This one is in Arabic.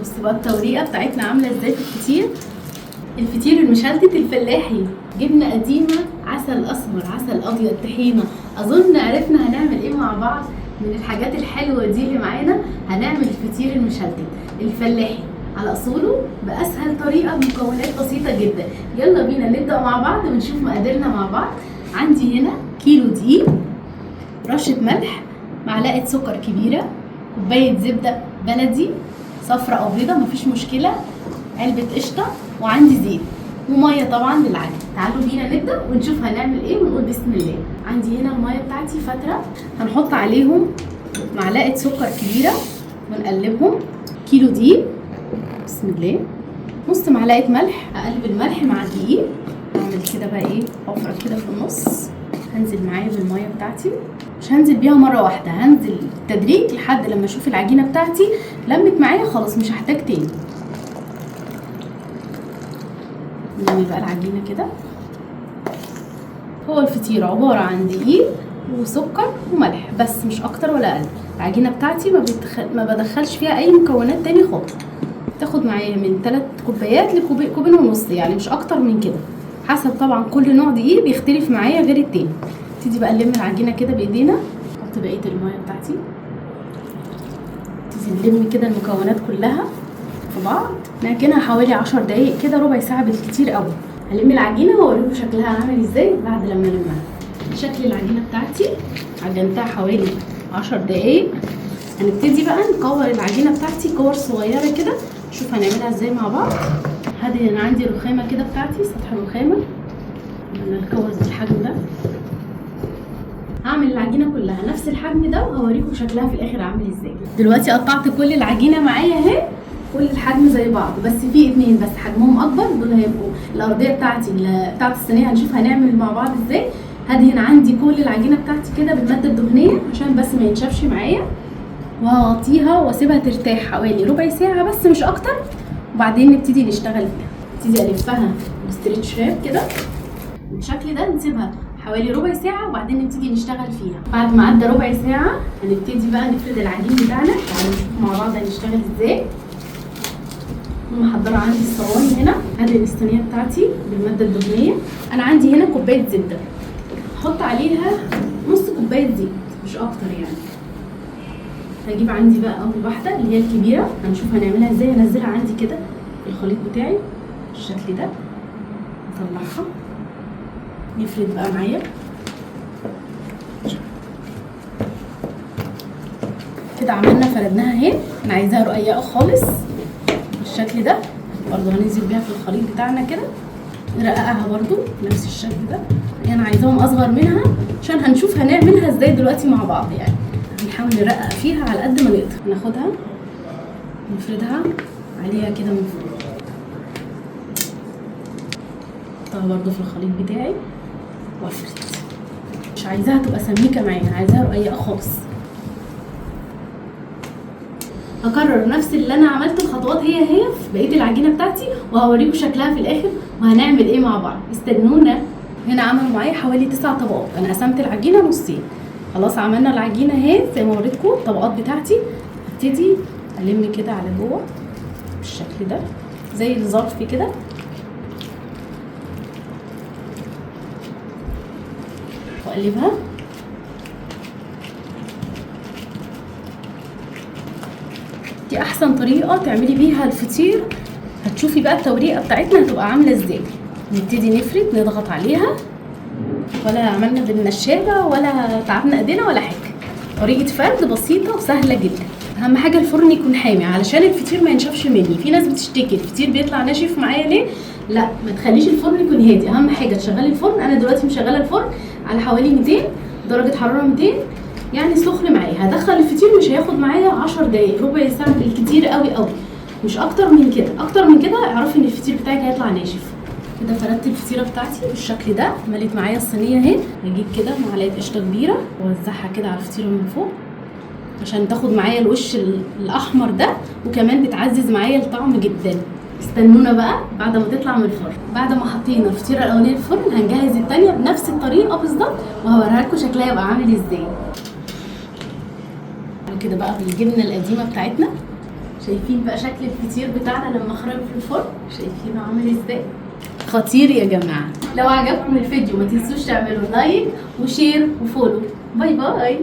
بص بقى التوريقه بتاعتنا عامله ازاي في الفطير. الفطير المشلتت الفلاحي، جبنه قديمه، عسل اسمر، عسل ابيض، طحينه. اظن عرفنا هنعمل ايه مع بعض. من الحاجات الحلوه دي اللي معانا هنعمل الفطير المشلتت الفلاحي على اصوله باسهل طريقه بمكونات بسيطه جدا. يلا بينا نبدا مع بعض ونشوف مقاديرنا مع بعض. عندي هنا كيلو دقيق، رشه ملح، معلقه سكر كبيره، كوبايه زبده بلدي صفرا او بيضه مفيش مشكله، علبه قشطه، وعندي زيت وميه طبعا للعجن. تعالوا بينا نبدا ونشوف هنعمل ايه ونقول بسم الله. عندي هنا الميه بتاعتي فتره، هنحط عليهم معلقه سكر كبيره ونقلبهم. كيلو دقيق، بسم الله. نص معلقه ملح، اقلب الملح مع الدقيق، اعمل كده بقى ايه حفره كده في النص. هنزل معايا بالميه بتاعتي، مش هنزل بيها مره واحده، هنزل بالتدريج لحد لما اشوف العجينه بتاعتي لمت معايا خلاص مش هحتاج تاني. نعمل بقى العجينه كده. هو الفطير عباره عن دقيق وسكر وملح بس، مش اكتر ولا اقل. العجينه بتاعتي ما بدخلش فيها اي مكونات تاني خالص. تاخد معايا من 3 كوبايات لكوبين ونص، يعني مش اكتر من كده، حسب طبعا كل نوع دقيق بيختلف معايا غير التاني. نبتدي بقى نلم العجينه كده بايدينا، نحط بقيه الميه بتاعتي، نبتدي نلم كده المكونات كلها في بعض، نعجنها حوالي 10 دقايق كده، ربع ساعه بالكتير قوي. هلم العجينه واوريكم شكلها عامل ازاي بعد لما المها. شكل العجينه بتاعتي عجنتها حوالي 10 دقايق. هنبتدي بقى نكور العجينه بتاعتي كور صغيره كده، نشوف هنعملها ازاي مع بعض. هدي انا عندي رخامه كده بتاعتي، سطح رخامه، انا الكور بالحجم ده. هعمل العجينه كلها نفس الحجم ده وهوريكم شكلها في الاخر عامل ازاي. دلوقتي قطعت كل العجينه معايا اهي، كل الحجم زي بعض، بس في 2 بس حجمهم اكبر، دول هيبقوا الارضيه بتاعتي بتاعت الصينيه. هنشوف هنعمل مع بعض ازاي. هدهن عندي كل العجينه بتاعتي كده بالماده الدهنيه عشان بس ما ينشفش معايا، وهغطيها واسيبها ترتاح حوالي ربع ساعه بس مش اكتر، وبعدين نبتدي نشتغل فيها. نبتدي الفها بستريتش راب كده بالشكل ده، نسيبها حوالي ربع ساعه وبعدين نبتدي نشتغل فيها. بعد ما عدى ربع ساعه هنبتدي بقى نفرد العجين بتاعنا. تعالوا نشوف مع بعض هنشتغل ازاي. محضره عندي الصواني هنا، هدهن الصينيه بتاعتي بالماده الدهنيه. انا عندي هنا كوبايه زبده، هحط عليها نص كوبايه زيت مش اكتر يعني. هجيب عندي بقى اول واحده اللي هي الكبيره، هنشوف هنعملها ازاي. هنزلها عندي كده في الخليط بتاعي بالشكل ده، اطلعها نفرد بقى معايا كده. عملنا فردناها اهي، انا عايزاها رقيقه خالص بالشكل ده. برضو هننزل بيها في الخليط بتاعنا كده، نرققها برضو نفس الشكل ده. انا عايزاهم اصغر منها عشان هنشوف هنعملها ازاي دلوقتي مع بعض. يعني هنحاول نرقق فيها على قد ما نقدر. ناخدها نفردها عليها كده من فوق، احطها برضو في الخليط بتاعي وافرد. مش عايزاها تبقى سميكه معايا، انا عايزاها رقيقه خالص. هكرر نفس اللي انا عملته، الخطوات هي في بقيه العجينه بتاعتي، وهوريكم شكلها في الاخر وهنعمل ايه مع بعض. استنونا. هنا عملوا معايا حوالي 9 طبقات، انا قسمت العجينه نصين. خلاص عملنا العجينه اهي زي ما وريتكم الطبقات بتاعتي. هبتدي الم كده على جوه بالشكل ده زي الظرف كده، واقلبها. دي احسن طريقه تعملي بيها الفطير. هتشوفي بقى التوريقه بتاعتنا هتبقى عامله ازاي. نبتدي نفرد، نضغط عليها، ولا عملنا بالنشابه ولا تعبنا ايدينا ولا حاجه. طريقه فرد بسيطه وسهله جدا. اهم حاجه الفرن يكون حامي علشان الفطير ما ينشفش مني. في ناس بتشتكي الفطير بيطلع ناشف معايا ليه. لا، ما تخليش الفرن يكون هادي. اهم حاجه تشغلي الفرن. انا دلوقتي مشغله الفرن على حوالي 200 درجه حراره، 200 يعني سخن معايا. هدخل الفطير مش هياخد معايا 10 دقايق، ربع ساعه بالكتير قوي قوي، مش اكتر من كده. اكتر من كده اعرفي ان الفطير بتاعك هيطلع ناشف. كده فردت الفطيره بتاعتي بالشكل ده، مليت معايا الصينيه اهي. هجيب كده معلقه قشطه كبيره واوزعها كده على الفطيره من فوق عشان تاخد معايا الوش الاحمر ده، وكمان بتعزز معايا الطعم جدا. استنونا بقى بعد ما تطلع من الفرن. بعد ما حطينا الفطيره الاولانيه في الفرن هنجهز الثانيه بنفس الطريقه بالظبط، وهوريها لكم شكلها يبقى عامل ازاي. كده بقى بالجبنه القديمه بتاعتنا، شايفين بقى شكل الفطير بتاعنا لما خرج في الفرن؟ شايفينه عامل ازاي؟ خطير يا جماعه. لو عجبكم الفيديو ما تنسوش تعملوا لايك وشير وفولو. باي باي.